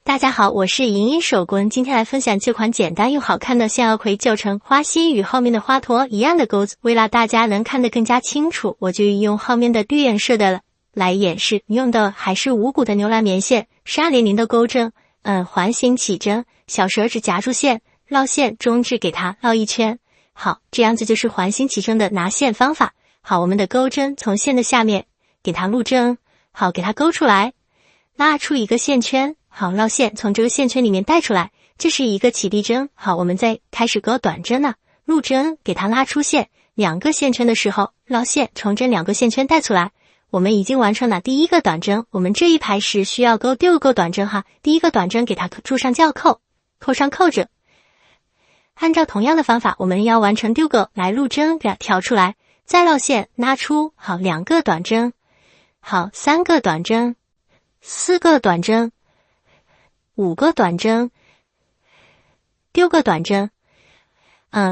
大家好，我是莹莹手工，今天来分享这款简单又好看的向日葵旧成花心与后面的花托一样的钩子。为了大家能看得更加清楚，我就用后面的绿颜色的来演示，用的还是无骨的牛栏棉线，是200的钩针，环形起针，小手指夹住线，绕线，中指给它绕一圈。好，这样子就是环形起针的拿线方法。好，我们的钩针从线的下面给它入针，好，给它勾出来，拉出一个线圈。好，绕线从这个线圈里面带出来，这是一个起地针。好，我们再开始钩短针了，入针给它拉出线，2个线圈的时候绕线从这2个线圈带出来。我们已经完成了第一个短针，我们这一排是需要钩6个短针哈。第一个短针给它注上校扣，扣上扣子。按照同样的方法，我们要完成6个来入针，给它挑出来，再绕线拉出。好，2个短针，好，3个短针，4个短针，5个短针，6个短针，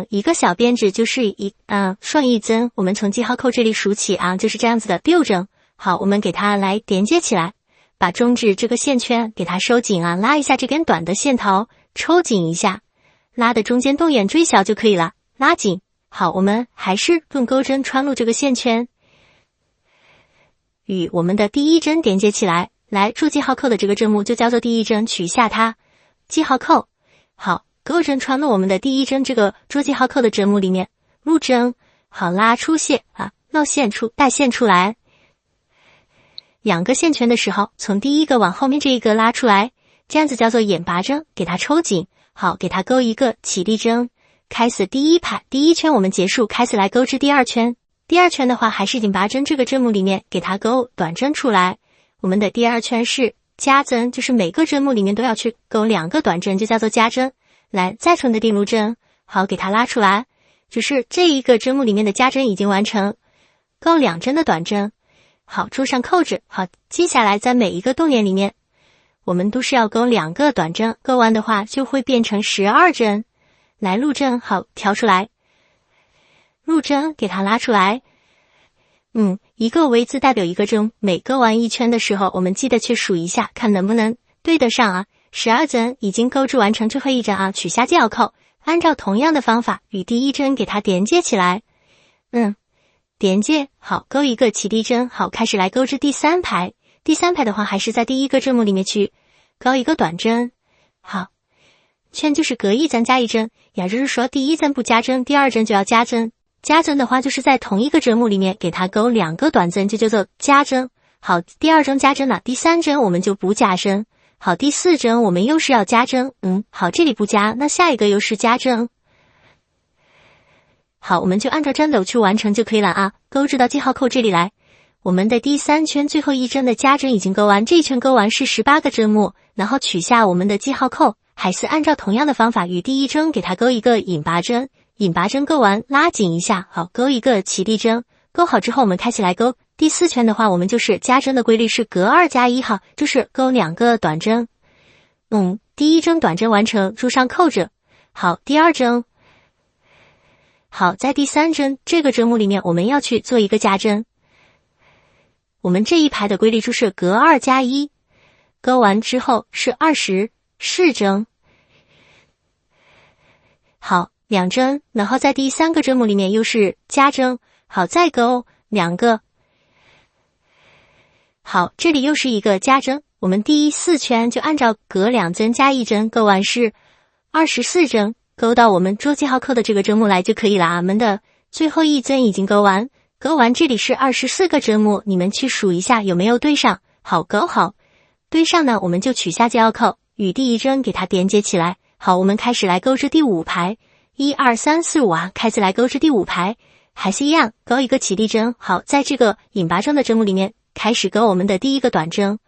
一个小编织就是顺一针，我们从记号扣这里数起啊，就是这样子的6针。好，我们给它来连接起来，把中指这个线圈给它收紧啊，拉一下这根短的线头，抽紧一下，拉的中间洞眼最小就可以了，拉紧。好，我们还是用钩针穿入这个线圈，与我们的第一针连接起来。来，注记号扣的这个针目就叫做第一针，取下它，记号扣。好，钩针穿入我们的第一针这个捉记号扣的针目里面，入针，好，拉出线啊，绕线出，带线出来。2个线圈的时候，从第一个往后面这一个拉出来，这样子叫做眼拔针，给它抽紧。好，给它钩一个起地针，开始第一排，第一圈我们结束，开始来钩至第2圈。第2圈的话，还是引拔针这个针目里面给它钩短针出来。我们的第2圈是加针，就是每个针目里面都要去钩2个短针，就叫做加针。来，再从的定入针，好，给它拉出来，就是这一个针目里面的加针已经完成，钩2针的短针。好，注上扣子。好，接下来在每一个洞眼里面，我们都是要钩2个短针，钩完的话就会变成12针。来，入针，好，调出来，入针给它拉出来。一个 V 字代表一个针，每钩完1圈的时候，我们记得去数一下，看能不能对得上啊。12针已经钩织完成最后1针啊，取下记号扣，按照同样的方法与第一针给它连接起来。连接好，钩一个起地针，好，开始来钩至第3排。第3排的话，还是在第一个针目里面去钩一个短针。好，圈就是隔1针加1针，也就是说第1针不加针，第2针就要加针。加针的话，就是在同一个针目里面给它钩2个短针，就叫做加针。好，第2针加针了，第3针我们就不加针。好，第4针我们又是要加针。好，这里不加，那下一个又是加针。好，我们就按照针斗去完成就可以了啊。钩织到记号扣这里来，我们的第3圈最后1针的加针已经钩完，这一圈钩完是18个针目，然后取下我们的记号扣，还是按照同样的方法与第一针给它钩一个引拔针。引拔针钩完，拉紧一下，好，钩一个起地针，钩好之后我们开始来钩。第4圈的话，我们就是加针的规律是隔2加1，好，就是钩2个短针。第一针短针完成，注上扣子。好，第2针。好，在第3针这个针目里面，我们要去做一个加针。我们这一排的规律就是隔2加1，钩完之后是24针。好，2针，然后在第3个针目里面又是加针，好，再钩2个。好，这里又是一个加针，我们第4圈就按照隔2针加1针，钩完是24针，钩到我们捉记号扣的这个针目来就可以了啊。我们的最后1针已经钩完，钩完这里是24个针目，你们去数一下有没有对上。好，钩好，对上呢，我们就取下记号扣，与第一针给它连接起来。好，我们开始来钩至第5排。1、2、3、4、5啊，开始来钩至第5排，还是一样，钩一个起地针。好，在这个引拔针的针目里面，开始钩我们的第一个短针。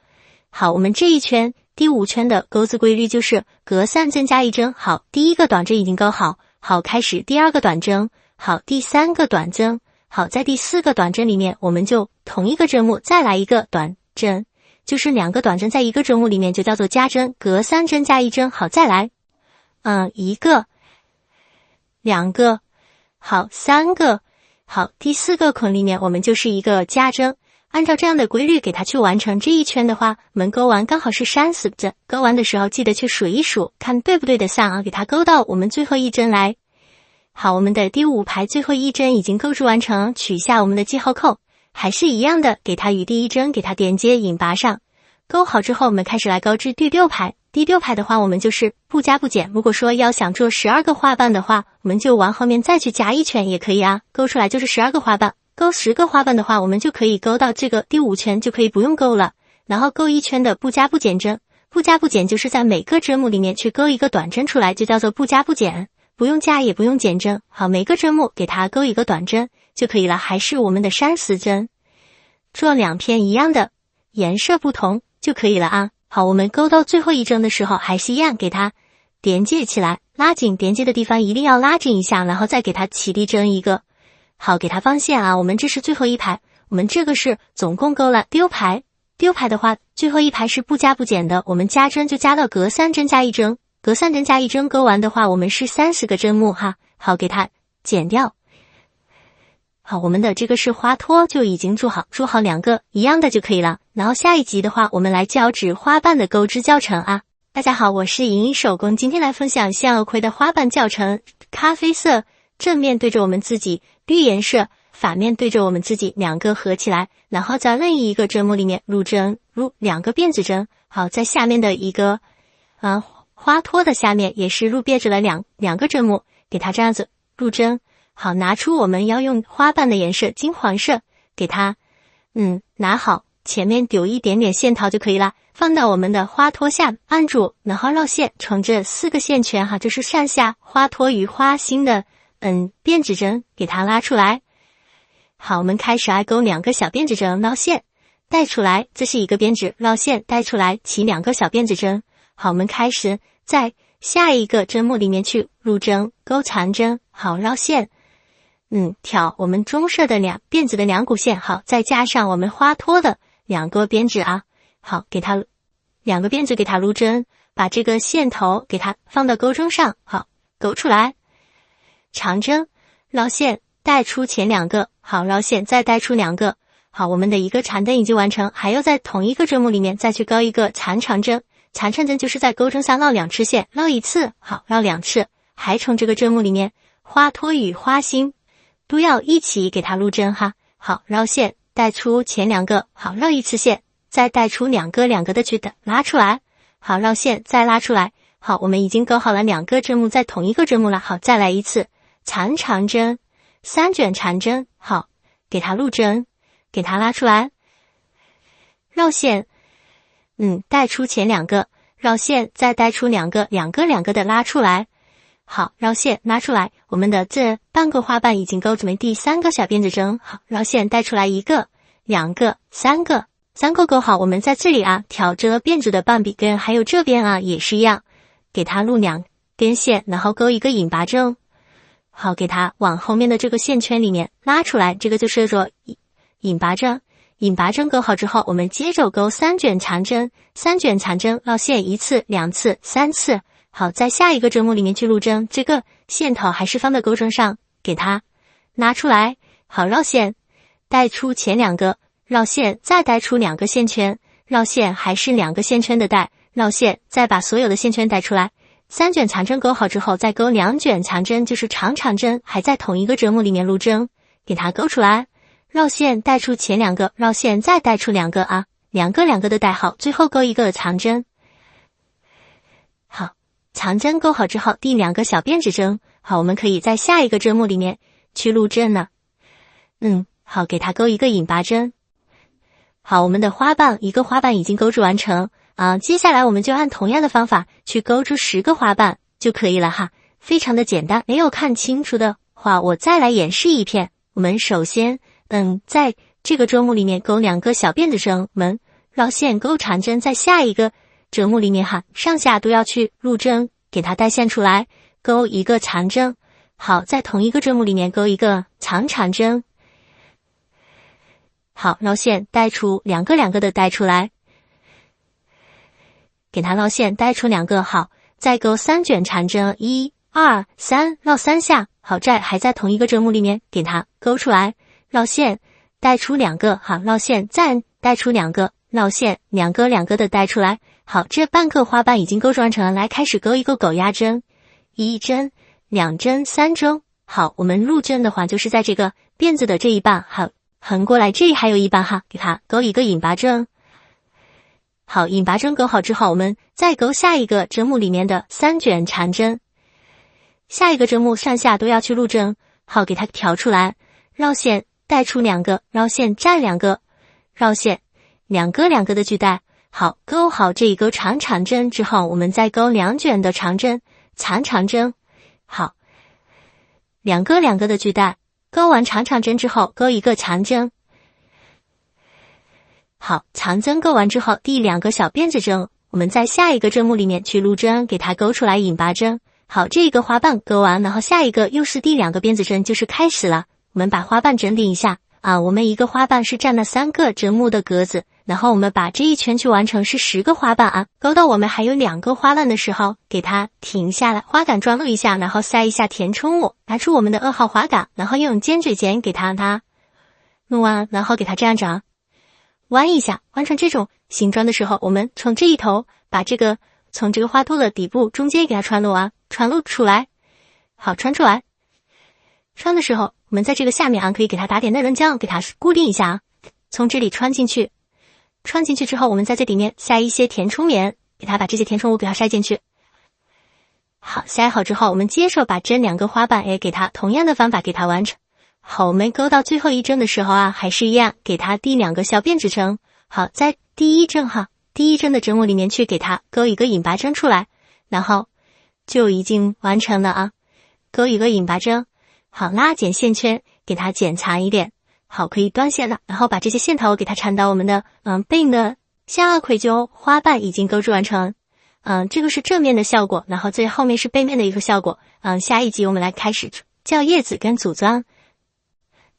好，我们这一圈第5圈的钩子规律就是隔3针加1针。好，第一个短针已经钩好，好，开始第2个短针。好，第3个短针。好，在第4个短针里面，我们就同一个针目再来一个短针，就是2个短针在一个针目里面就叫做加针，隔3针加1针。好，再来1个2个，好，3个，好，第4个孔里面我们就是一个加针。按照这样的规律给它去完成这一圈的话，我们勾完刚好是30针，勾完的时候记得去数一数，看对不对得上啊，给它勾到我们最后一针来。好，我们的第5排最后一针已经钩织完成，取下我们的记号扣，还是一样的，给它与第一针给它连接引拔上。勾好之后，我们开始来钩织第6排。第6排的话，我们就是不加不减。如果说要想做12个花瓣的话，我们就往后面再去加1圈也可以啊，勾出来就是12个花瓣。勾10个花瓣的话，我们就可以勾到这个第5圈，就可以不用勾了。然后勾1圈的不加不减针，不加不减就是在每个针目里面去勾一个短针出来，就叫做不加不减。不用加也不用减针，好，每个针目给它勾一个短针就可以了，还是我们的30针，做2片一样的，颜色不同就可以了啊。好，我们勾到最后一针的时候还是一样，给它连接起来，拉紧，连接的地方一定要拉紧一下，然后再给它起立针一个。好，给它放线啊，我们这是最后一排，我们这个是总共勾了第6排。第6排的话，最后一排是不加不减的，我们加针就加到隔3针加1针。隔3针加1针勾完的话，我们是30个针目哈。好，给它剪掉。好，我们的这个是花托就已经做好2个一样的就可以了。然后下一集的话，我们来教纸花瓣的钩织教程啊。大家好，我是莹莹手工，今天来分享向日葵的花瓣教程。咖啡色正面对着我们自己，绿颜色反面对着我们自己，2个合起来，然后在另一个针目里面入针，入2个辫子针。好，在下面的一个花托的下面也是入辫子了两个针目，给它这样子入针。好，拿出我们要用花瓣的颜色金黄色，给它拿好，前面丢一点点线头就可以了，放到我们的花托下按住，然后绕线，从这4个线圈哈，就是上下花托与花心的辫子针给它拉出来。好，我们开始勾2个小辫子针，绕线带出来，这是一个辫子，绕线带出来，起2个小辫子针。好，我们开始在下一个针目里面去入针，钩长针。好，绕线，挑我们棕色的辫子的2股线。好，再加上我们花托的2个辫子啊。好，给它2个辫子给它入针，把这个线头给它放到钩针上。好，钩出来，长针，绕线带出前2个。好，绕线再带出2个。好，我们的一个长针已经完成，还要在同一个针目里面再去钩一个长针。长针就是在钩针上绕2次线，绕1次，好，绕2次，还从这个针目里面花托与花心都要一起给它入针哈。好，绕线带出前2个，好，绕1次线，再带出2个的去拉出来。好，绕线再拉出来。好，我们已经钩好了2个针目在同一个针目了。好，再来一次长针，3卷长针。好，给它入针，给它拉出来，绕线带出前2个，绕线再带出2个的拉出来。好，绕线拉出来，我们的这半个花瓣已经钩准备第3个小辫子针。好，绕线带出来1个、2个、3个钩好，我们在这里啊挑着辫子的半笔根，还有这边啊也是一样，给它入2根线，然后钩一个引拔针。好，给它往后面的这个线圈里面拉出来，这个就是说引拔针。引拔针钩好之后，我们接着钩3卷长针绕线1次、2次、3次。好，在下一个针目里面去入针，这个线头还是放在钩针上，给它拿出来。好，绕线带出前2个，绕线再带出2个线圈，绕线还是2个线圈的带，绕线再把所有的线圈带出来。3卷长针钩好之后，再钩2卷长针，就是长针，还在同一个针目里面入针，给它钩出来。绕线带出前2个，绕线再带出2个啊，2个的带好，最后钩一个长针。好，长针钩好之后，第2个小辫子针。好，我们可以在下一个针目里面去入针了。好，给它钩一个引拔针。好，我们的一个花瓣已经钩织完成啊。接下来我们就按同样的方法去钩织10个花瓣就可以了哈，非常的简单。没有看清楚的话，我再来演示一遍。我们首先在这个针目里面钩2个小辫子针，我们绕线钩长针，在下一个针目里面哈，上下都要去入针，给它带线出来，钩一个长针。好，在同一个针目里面钩一个长针。好，绕线带出2个的带出来，给它绕线带出2个。好，再钩3卷长针，1、2、3，绕3下。好，还在同一个针目里面给它钩出来，绕线带出2个，好，绕线再带出2个，绕线2个2个的带出来。好，这半个花瓣已经钩织完成了，来开始钩一个狗压针，1针、2针、3针。好，我们入针的话就是在这个辫子的这一半，好，横过来这里还有一半哈，给它钩一个引拔针。好，引拔针钩好之后，我们再钩下一个针目里面的3卷缠针，下一个针目上下都要去入针。好，给它调出来，绕线带出2个，绕线站2个，绕线2个2个的去带。好，钩好这一钩长长针之后，我们再钩2卷的长针，长长针。好，2个2个的去带，钩完长长针之后，钩一个长针。好，长针钩完之后，第2个小辫子针，我们在下一个针目里面去入针，给它钩出来引拔针。好，这一个花瓣钩完，然后下一个又是第2个辫子针，就是开始了。我们把花瓣整理一下啊，我们一个花瓣是占了3个针目的格子，然后我们把这一圈去完成是10个花瓣啊。钩到我们还有2个花瓣的时候，给它停下来，花杆装录一下，然后塞一下填充物，拿出我们的2号花杆，然后用尖嘴钳给它弄完，然后给它这样着。弯一下，完成这种形状的时候，我们从这一头把这个从这个花托的底部中间给它穿漏穿漏出来。好，穿出来。穿的时候，我们在这个下面可以给它打点内容浆，给它固定一下从这里穿进去。穿进去之后，我们在这里面下一些填充棉，给它把这些填充物给它塞进去。好，塞好之后，我们接着把这2个花瓣给它同样的方法给它完成。好，我们钩到最后一针的时候还是一样，给它第2个小辫子针。好，在第1针第1针的针目里面去给它钩一个引拔针出来，然后就已经完成了钩一个引拔针。好，拉剪线圈，给它剪长一点。好，可以断线了，然后把这些线头给它缠到我们的背影的向2窺鸠花瓣已经钩织完成。这个是正面的效果，然后最后面是背面的一个效果。下一集我们来开始教叶子跟组装。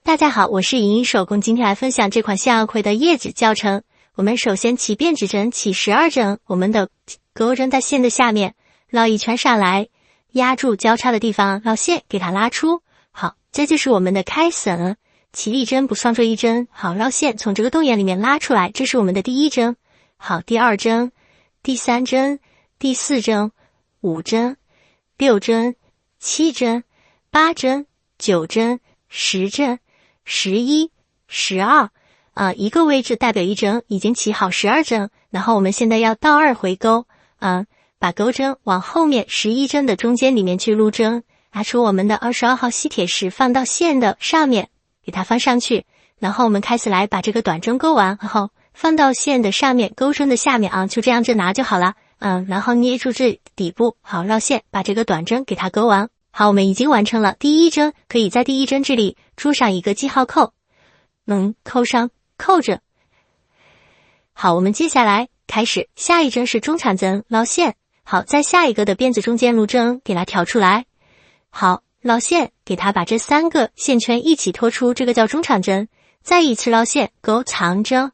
大家好，我是莹莹手工，今天来分享这款向日葵的叶子教程。我们首先起辫子针，起12针，我们的钩针在线的下面，绕一圈上来，压住交叉的地方，绕线给它拉出。好，这就是我们的开绳，起1针不双缀1针。好，绕线从这个洞眼里面拉出来，这是我们的第1针。好，第2针、第3针、第4针、5针、6针、7针、8针、9针、10针、11、12，一个位置代表1针，已经起好12针。然后我们现在要倒2回钩，把钩针往后面11针的中间里面去入针，拿出我们的22号吸铁石放到线的上面，给它放上去。然后我们开始来把这个短针钩完，然后放到线的上面，钩针的下面就这样子拿就好了。然后捏住这底部，好，绕线把这个短针给它钩完。好，我们已经完成了第1针，可以在第1针这里珠上一个记号扣，扣上扣着。好，我们接下来开始下一针是中长针绕线。好，在下一个的辫子中间入针，给它挑出来。好，绕线给它把这3个线圈一起拖出，这个叫中长针。再一次绕线钩长针。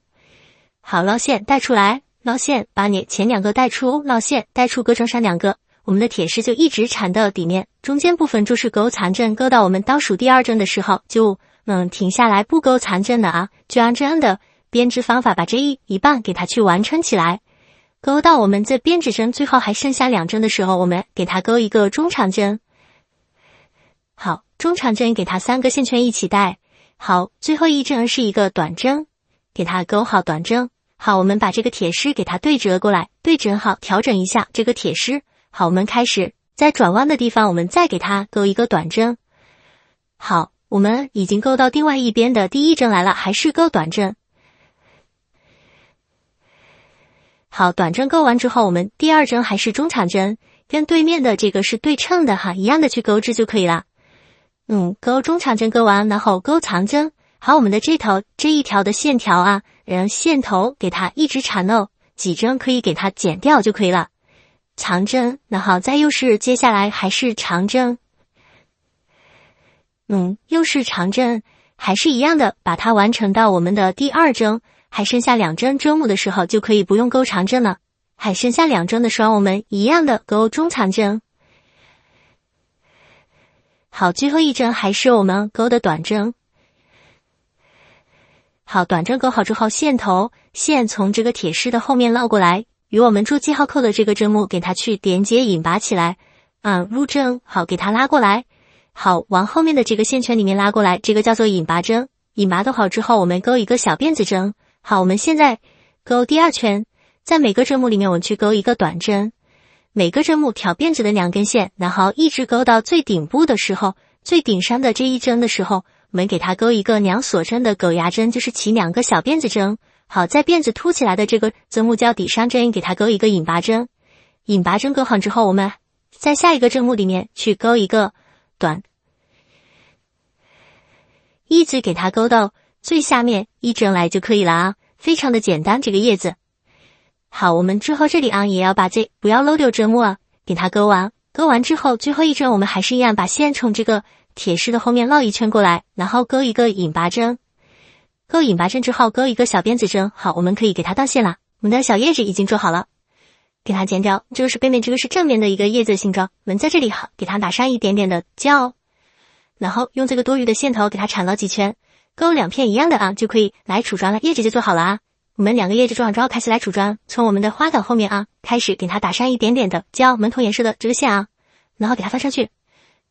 好，绕线带出来，绕线把你前2个带出，绕线带出钩针上2个，我们的铁丝就一直缠到底面，中间部分就是钩长针，钩到我们倒数第2针的时候就停下来不钩长针了就按这样的编织方法把这一半给它去完成起来。钩到我们这编织针最后还剩下2针的时候，我们给它钩一个中长针。好，中长针给它3个线圈一起带。好，最后一针是一个短针，给它钩好短针。好，我们把这个铁丝给它对折过来，对折好，调整一下这个铁丝。好，我们开始在转弯的地方，我们再给它钩一个短针。好，我们已经钩到另外一边的第1针来了，还是钩短针。好，短针钩完之后，我们第2针还是中长针，跟对面的这个是对称的一样的去钩织就可以了。钩中长针钩完，然后钩长针。好，我们的这一条的线条线头给它一直缠漏，几针可以给它剪掉就可以了。长针，然后再又是接下来还是长针，又是长针，还是一样的，把它完成到我们的第2针，还剩下2针针目的时候就可以不用钩长针了。还剩下2针的时候，我们一样的钩中长针。好，最后一针还是我们钩的短针。好，短针勾好之后，线从这个铁丝的后面绕过来，与我们做记号扣的这个针目给它去连接引拔起来。入针，好，给它拉过来，好，往后面的这个线圈里面拉过来，这个叫做引拔针。引拔的好之后，我们勾一个小辫子针。好，我们现在勾第2圈，在每个针目里面我们去勾一个短针，每个针目挑辫子的2根线，然后一直勾到最顶部的时候，最顶上的这一针的时候，我们给它勾一个2锁针的狗牙针，就是起2个小辫子针。好，在辫子凸起来的这个针目较底上针给它勾一个引拔针。引拔针勾好之后，我们在下一个针目里面去勾一个短，一直给它勾到最下面一针来就可以了啊，非常的简单这个叶子。好，我们之后这里也要把不要漏掉针目给它勾完。勾完之后，最后一针我们还是一样把线从这个铁丝的后面绕一圈过来，然后勾一个引拔针。勾引拔针之后，勾一个小辫子针。好，我们可以给它倒线了。我们的小叶子已经做好了，给它剪掉。这个是背面，这个是正面的一个叶子形状。我们在这里好，给它打上一点点的胶，然后用这个多余的线头给它缠了几圈，勾2片一样的就可以来杵桩了。叶子就做好了我们2个叶子做好之后开始来杵桩，从我们的花杆后面开始给它打上一点点的胶，门头颜色的这个线然后给它放上去，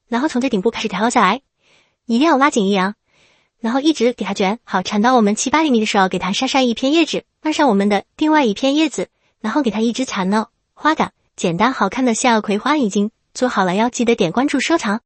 然后从最顶部开始调下来，一定要拉紧然后一直给它卷好，缠到我们7、8厘米的时候，给它上上一片叶子，放上我们的另外一片叶子，然后给它一直缠花杆。简单好看的向日葵花已经做好了，要记得点关注收藏。